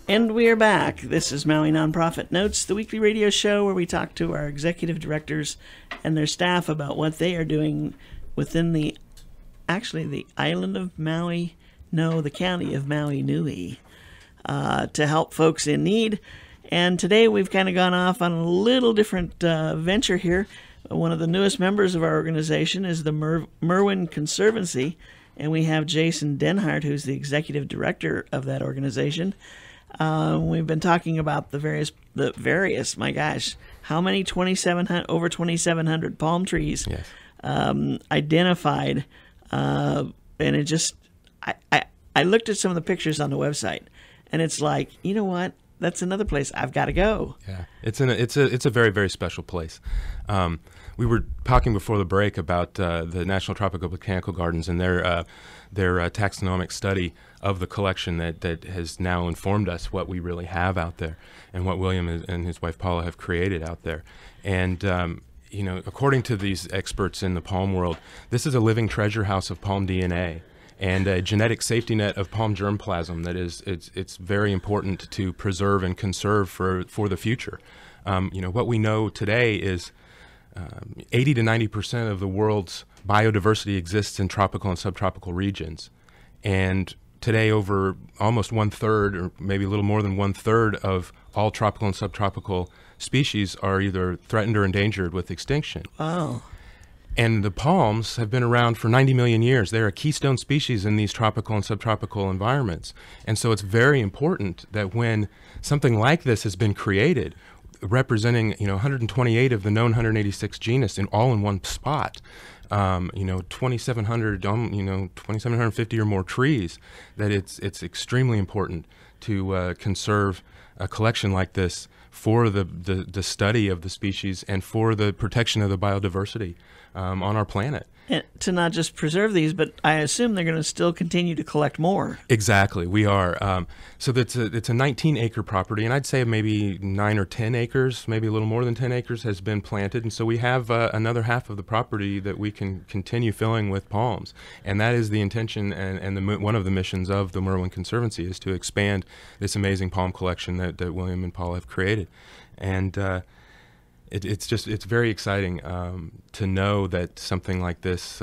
S2: And we are back. This is Maui Nonprofit Notes, the weekly radio show where we talk to our executive directors and their staff about what they are doing within the island of Maui, the county of Maui Nui, to help folks in need. And today we've kind of gone off on a little different venture here. One of the newest members of our organization is the Merwin Conservancy, and we have Jason Denhart, who's the executive director of that organization. We've been talking about the various, my gosh, how many over 2,700 palm trees identified, and it just, I looked at some of the pictures on the website, and it's like, you know what? That's another place I've got to go.
S6: Yeah, it's a very, very special place. We were talking before the break about the National Tropical Botanical Gardens and their taxonomic study of the collection that has now informed us what we really have out there and what William and his wife Paula have created out there. And according to these experts in the palm world, this is a living treasure house of palm DNA and a genetic safety net of palm germplasm that it's very important to preserve and conserve for the future. What we know today is 80 to 90% of the world's biodiversity exists in tropical and subtropical regions. And today, over almost 1/3, or maybe a little more than 1/3 of all tropical and subtropical species are either threatened or endangered with extinction.
S2: Wow.
S6: And the palms have been around for 90 million years. They're a keystone species in these tropical and subtropical environments. And so it's very important that when something like this has been created, representing 128 of the known 186 genus all in one spot, 2,700 2,750 or more trees, that it's extremely important to conserve a collection like this for the study of the species and for the protection of the biodiversity on our planet.
S2: And to not just preserve these, but I assume they're going to still continue to collect more.
S6: Exactly, we are. So it's a 19-acre property, and I'd say maybe 9 or 10 acres, maybe a little more than 10 acres has been planted. And so we have another half of the property that we can continue filling with palms. And that is the intention and one of the missions of the Merwin Conservancy is to expand this amazing palm collection that William and Paul have created. And it's very exciting to know that something like this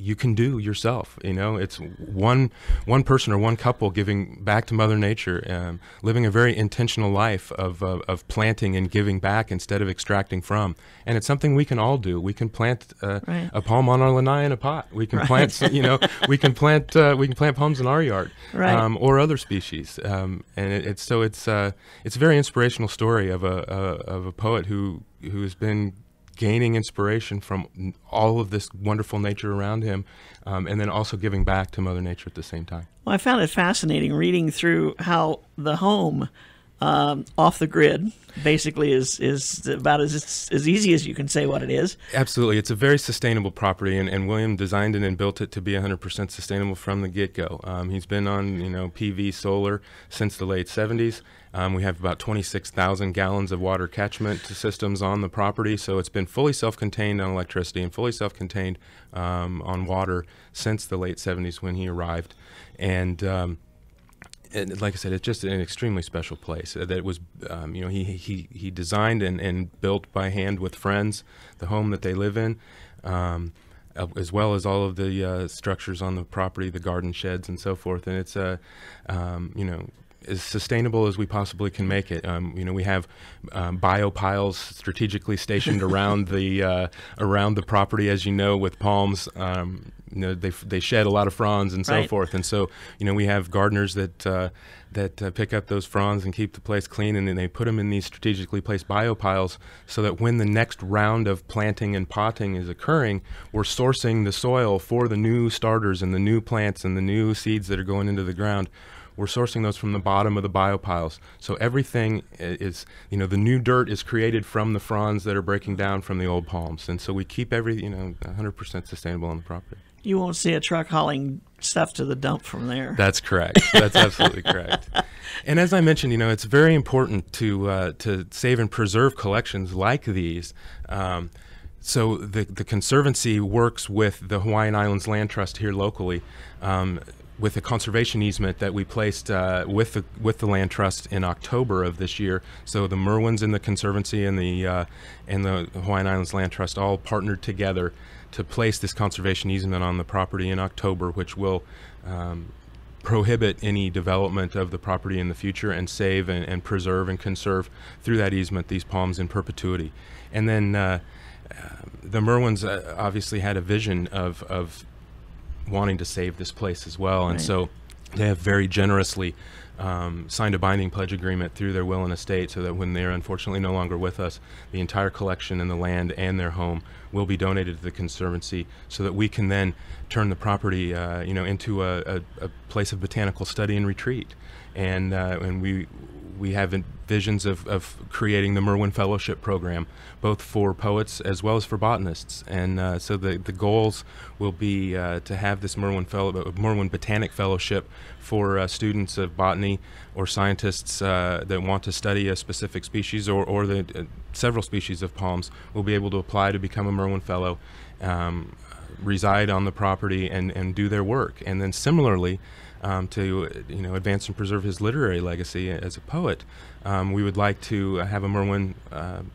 S6: you can do yourself. It's one person or one couple giving back to Mother Nature, living a very intentional life of planting and giving back instead of extracting from. And it's something we can all do. We can plant a palm on our lanai in a pot. We can plant, we can plant palms in our yard, or other species. And it's a very inspirational story of a poet who has been gaining inspiration from all of this wonderful nature around him, and then also giving back to Mother Nature at the same time.
S2: Well, I found it fascinating reading through how the home off the grid basically is about as easy as you can say what it is.
S6: Absolutely. It's a very sustainable property, and William designed it and built it to be 100% sustainable from the get-go. He's been on PV solar since the late 70s. We have about 26,000 gallons of water catchment systems on the property, so it's been fully self-contained on electricity and fully self-contained on water since the late 70s when he arrived. And like I said, it's just an extremely special place. That was, he designed and built by hand with friends the home that they live in, as well as all of the structures on the property, the garden sheds and so forth. And it's as sustainable as we possibly can make it. We have bio piles strategically stationed around the property, as you know, with palms. They shed a lot of fronds and so forth, and so we have gardeners that pick up those fronds and keep the place clean, and then they put them in these strategically placed bio piles so that when the next round of planting and potting is occurring, we're sourcing the soil for the new starters and the new plants and the new seeds that are going into the ground. We're sourcing those from the bottom of the biopiles. So everything is, the new dirt is created from the fronds that are breaking down from the old palms. And so we keep 100% sustainable on the property.
S2: You won't see a truck hauling stuff to the dump from there.
S6: That's correct. That's absolutely correct. And as I mentioned, it's very important to save and preserve collections like these. So the Conservancy works with the Hawaiian Islands Land Trust here locally, with a conservation easement that we placed with the Land Trust in October of this year. So the Merwins and the Conservancy and the Hawaiian Islands Land Trust all partnered together to place this conservation easement on the property in October, which will prohibit any development of the property in the future and save and preserve and conserve through that easement these palms in perpetuity. And then the Merwins obviously had a vision of wanting to save this place as well, and so they have very generously signed a binding pledge agreement through their will and estate, so that when they're unfortunately no longer with us, the entire collection and the land and their home will be donated to the Conservancy, so that we can then turn the property into a place of botanical study and retreat. And we have visions of creating the Merwin Fellowship Program, both for poets as well as for botanists. And so the goals will be to have this Merwin Botanic Fellowship for students of botany or scientists that want to study a specific species or the several species of palms will be able to apply to become a Merwin Fellow, reside on the property and do their work. And then similarly, to advance and preserve his literary legacy as a poet, we would like to have a Merwin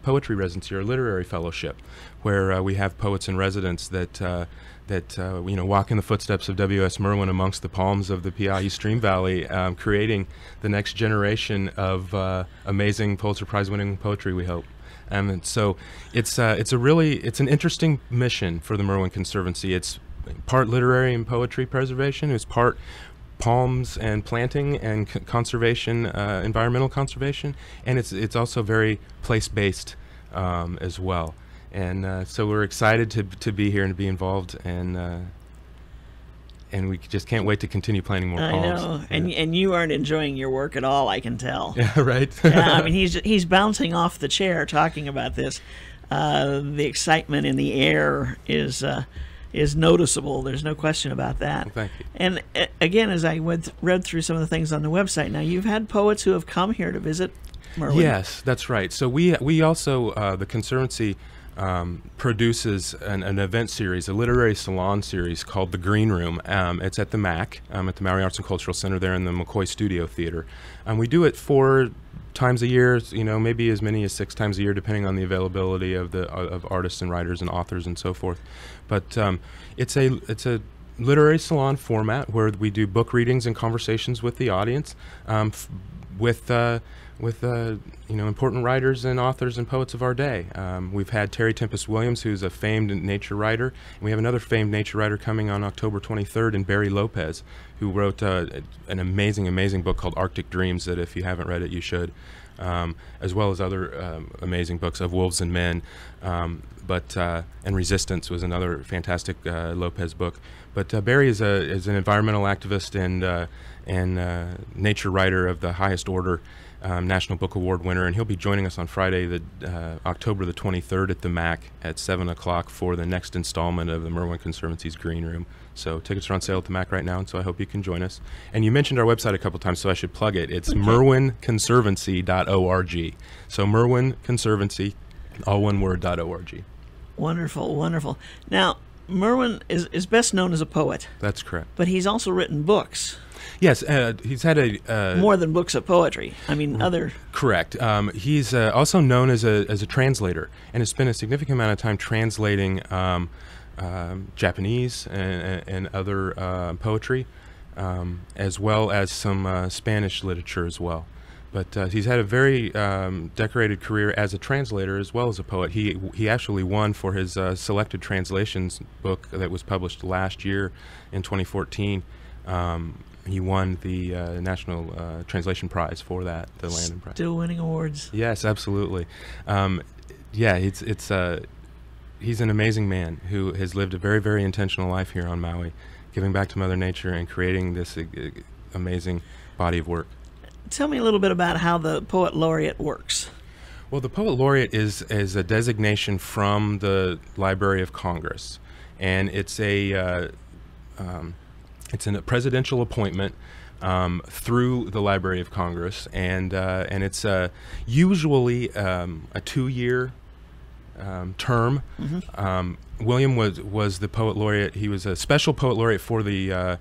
S6: poetry residency or literary fellowship, where we have poets in residence that walk in the footsteps of W.S. Merwin amongst the palms of the Piahi Stream Valley, creating the next generation of amazing Pulitzer Prize-winning poetry, we hope. And so it's an interesting mission for the Merwin Conservancy. It's part literary and poetry preservation. It's part palms and planting and conservation, environmental conservation, and it's also very place-based as well. And so we're excited to be here and to be involved, and we just can't wait to continue planting more palms.
S2: I know, and you aren't enjoying your work at all, I can tell.
S6: Yeah, right.
S2: Yeah, I mean, he's bouncing off the chair talking about this. The excitement in the air is noticeable. There's no question about that.
S6: Thank you.
S2: And again, as I read through some of the things on the website, now you've had poets who have come here to visit Merwin.
S6: Yes, that's right. So we also, the Conservancy produces an event series, a literary salon series called The Green Room. It's at the MAC, at the Maui Arts and Cultural Center there in the McCoy Studio Theater. We do it 4 times a year, maybe as many as 6 times a year, depending on the availability of artists and writers and authors and so forth. But it's a literary salon format where we do book readings and conversations with the audience, with important writers and authors and poets of our day. We've had Terry Tempest Williams, who's a famed nature writer, and we have another famed nature writer coming on October 23rd, and Barry Lopez, who wrote an amazing book called Arctic Dreams that if you haven't read it, you should, as well as other amazing books of Wolves and Men. And Resistance was another fantastic Lopez book. But Barry is an environmental activist and nature writer of the highest order, National Book Award winner, and he'll be joining us on Friday, October the 23rd at the MAC at 7 o'clock for the next installment of the Merwin Conservancy's Green Room. So tickets are on sale at the MAC right now, and so I hope you can join us. And you mentioned our website a couple times, so I should plug it. It's merwinconservancy.org. So Merwin Conservancy, all one word, .org.
S2: Wonderful, wonderful. Now, Merwin is best known as a poet.
S6: That's correct.
S2: But he's also written books.
S6: Yes, he's had a...
S2: more than books of poetry. I mean, other...
S6: Correct. He's also known as a translator, and has spent a significant amount of time translating Japanese and other poetry, as well as some Spanish literature as well. But he's had a very decorated career as a translator as well as a poet. He actually won for his Selected Translations book that was published last year in 2014. He won the National Translation Prize for that, the Landon Prize.
S2: Still winning awards.
S6: Yes, absolutely. Yeah, he's an amazing man who has lived a very, very intentional life here on Maui, giving back to Mother Nature and creating this amazing body of work.
S2: Tell me a little bit about how the Poet Laureate works.
S6: Well, the Poet Laureate is a designation from the Library of Congress, and it's a presidential appointment through the Library of Congress, and it's usually a 2-year term. Mm-hmm. William was the Poet Laureate. He was a special Poet Laureate for the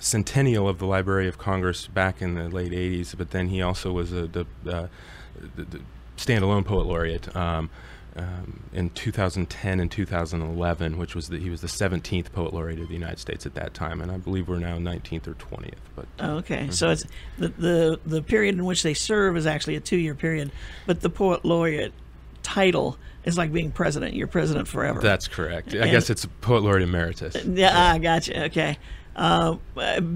S6: centennial of the Library of Congress back in the late 80s, but then he also was the standalone Poet Laureate in 2010 and 2011, which was he was the 17th Poet Laureate of the United States at that time, and I believe we're now 19th or 20th. But
S2: okay, mm-hmm. So it's the period in which they serve is actually a 2-year period, but the Poet Laureate title is like being president. You're president forever.
S6: That's correct. I guess it's Poet Laureate Emeritus.
S2: Yeah, I gotcha. Okay.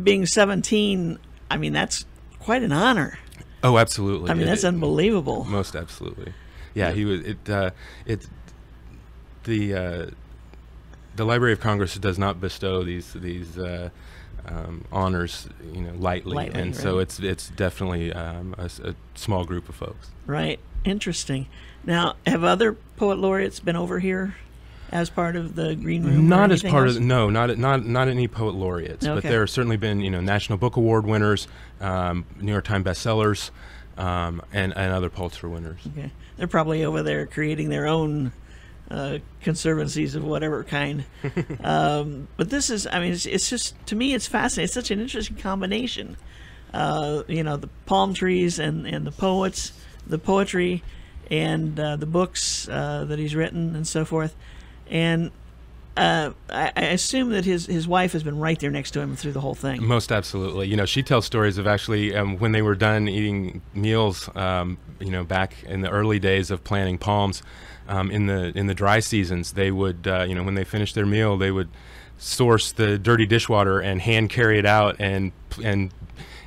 S2: Being 17, I mean, that's quite an honor.
S6: Oh, absolutely.
S2: I mean, that's unbelievable.
S6: Most absolutely. Yeah, he was. The Library of Congress does not bestow these honors, lightly, and right. So it's definitely a small group of folks. Right.
S2: Interesting. Now, have other Poet Laureates been over here as part of the Green Room?
S6: Not as part else? Not any Poet Laureates, okay. But there have certainly been National Book Award winners, New York Times bestsellers, and other Pulitzer winners.
S2: Okay, they're probably over there creating their own conservancies of whatever kind. But this is, I mean, it's just, to me, it's fascinating. It's such an interesting combination. The palm trees and the poets, the poetry, and the books that he's written and so forth. And I assume that his wife has been right there next to him through the whole thing.
S6: Most absolutely. She tells stories of actually when they were done eating meals, back in the early days of planting palms, in the dry seasons, they would, when they finished their meal, they would source the dirty dishwater and hand carry it out and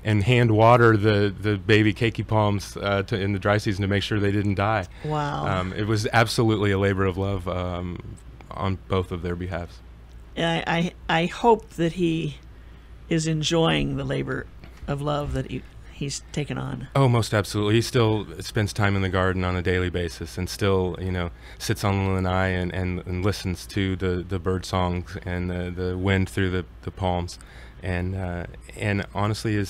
S6: hand water the baby keiki palms in the dry season to make sure they didn't die.
S2: Wow.
S6: It was absolutely a labor of love on both of their behalves.
S2: I hope that he is enjoying the labor of love that he's taken on.
S6: Oh, most absolutely. He still spends time in the garden on a daily basis, and still, sits on the lanai and listens to the bird songs and the wind through the palms. And honestly,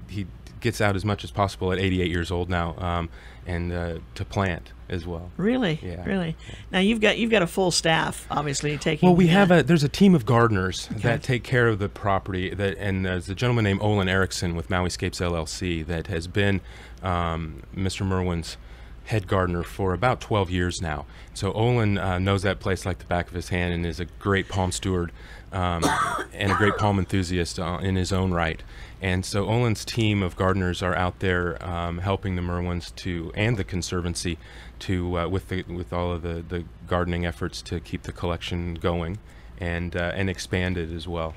S6: he gets out as much as possible at 88 years old now, and to plant as well.
S2: Really?
S6: Yeah.
S2: Really? Now you've got a full staff, obviously, taking.
S6: Well, there's a team of gardeners that take care of the property. And there's a gentleman named Olin Erickson with Mauiscapes LLC that has been Mr. Merwin's head gardener for about 12 years now. So Olin knows that place like the back of his hand and is a great palm steward and a great palm enthusiast in his own right. And so Olin's team of gardeners are out there helping the Merwins and the Conservancy with all of the gardening efforts to keep the collection going and expand it as well.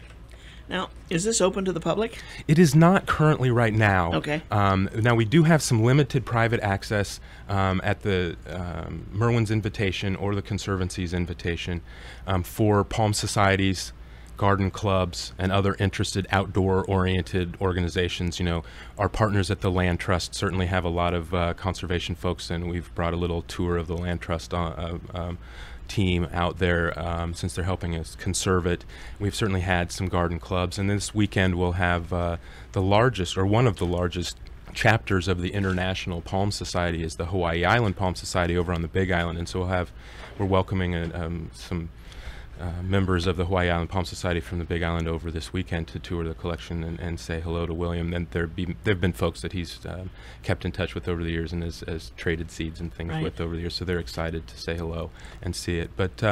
S2: Now, is this open to the public?
S6: It is not currently right now.
S2: Okay.
S6: Now, we do have some limited private access at the Merwin's invitation or the Conservancy's invitation for palm societies, garden clubs, and other interested outdoor-oriented organizations. You know, our partners at the Land Trust certainly have a lot of conservation folks, and we've brought a little tour of the Land Trust team out there since they're helping us conserve it. We've certainly had some garden clubs, and this weekend we'll have the largest, or one of the largest, chapters of the International Palm Society is the Hawaii Island Palm Society over on the Big Island, and so we're welcoming some members of the Hawaii Island Palm Society from the Big Island over this weekend to tour the collection and say hello to William. And there've been folks that he's kept in touch with over the years and has traded seeds and things with over the years, so they're excited to say hello and see it. But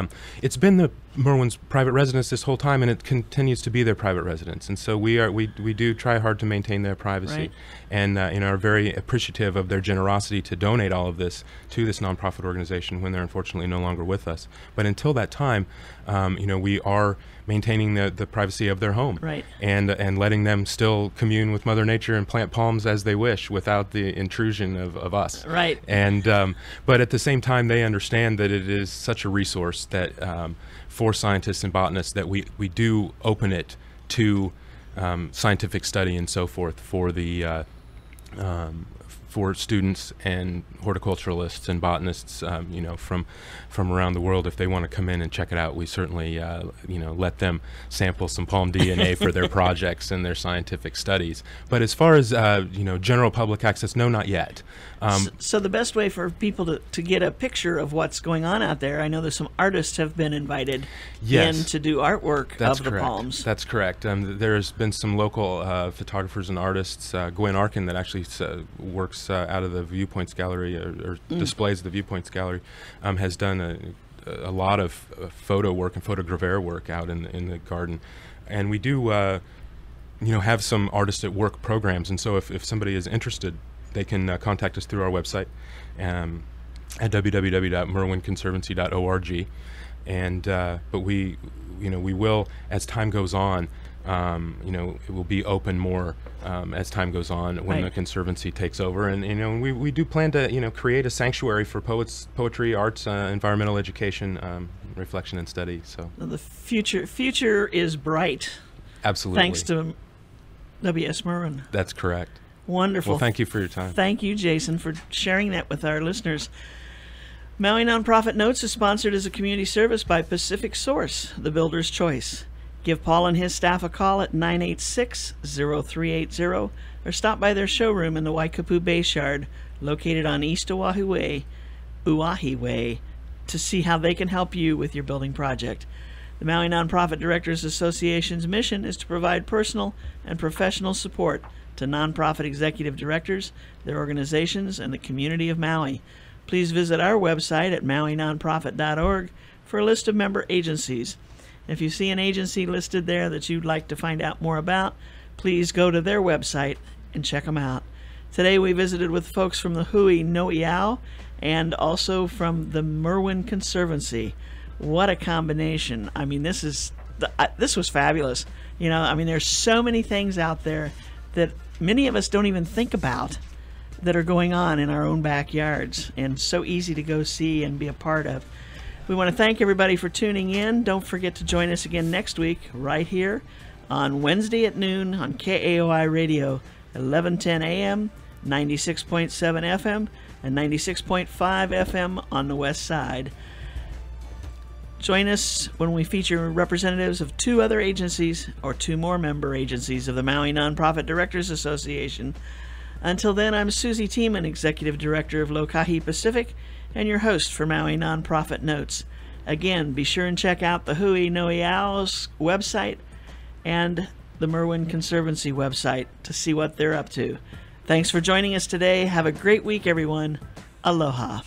S6: it's been the Merwin's private residence this whole time, and it continues to be their private residence, and so we do try hard to maintain their privacy, and are very appreciative of their generosity to donate all of this to this nonprofit organization when they're unfortunately no longer with us. But until that time, we are maintaining the privacy of their home, and letting them still commune with Mother Nature and plant palms as they wish without the intrusion of us. And but at the same time, they understand that it is such a resource that for scientists and botanists that we do open it to scientific study and so forth for the for students and horticulturalists and botanists, from around the world. If they want to come in and check it out, we certainly, let them sample some palm DNA for their projects and their scientific studies. But as far as, general public access, no, not yet.
S2: So the best way for people to get a picture of what's going on out there, I know there's some artists have been invited in to do artwork of the palms. That's
S6: correct. There's been some local photographers and artists. Gwen Arkin, that actually works out of the Viewpoints Gallery or displays the Viewpoints Gallery, has done a lot of photo work and photogravure work out in the garden. And we do have some artists at work programs, and so if somebody is interested, they can contact us through our website at www.merwinconservancy.org. And but we will, as time goes on, it will be open more as time goes on when the Conservancy takes over. And we do plan to create a sanctuary for poetry, arts, environmental education, reflection and study. So
S2: the future is bright.
S6: Absolutely.
S2: Thanks to W.S. Merwin.
S6: That's correct.
S2: Wonderful.
S6: Well, thank you for your time.
S2: Thank you, Jason, for sharing that with our listeners. Maui Nonprofit Notes is sponsored as a community service by Pacific Source, the builder's choice. Give Paul and his staff a call at 986-0380 or stop by their showroom in the Waikapu Base Yard, located on East Oahu Way, to see how they can help you with your building project. The Maui Nonprofit Directors Association's mission is to provide personal and professional support to nonprofit executive directors, their organizations, and the community of Maui. Please visit our website at mauinonprofit.org for a list of member agencies. If you see an agency listed there that you'd like to find out more about, please go to their website and check them out. Today we visited with folks from the Hui No'iau and also from the Merwin Conservancy. What a combination. I mean, this was fabulous. There's so many things out there that many of us don't even think about that are going on in our own backyards, and so easy to go see and be a part of. We want to thank everybody for tuning in. Don't forget to join us again next week right here on Wednesday at noon on KAOI Radio, 1110 AM, 96.7 FM, and 96.5 FM on the west side. Join us when we feature representatives of two other agencies or two more member agencies of the Maui Nonprofit Directors Association. Until then, I'm Susie Tiemann, Executive Director of Lokahi Pacific, and your host for Maui Nonprofit Notes. Again, be sure and check out the Hui No'iau's website and the Merwin Conservancy website to see what they're up to. Thanks for joining us today. Have a great week, everyone. Aloha.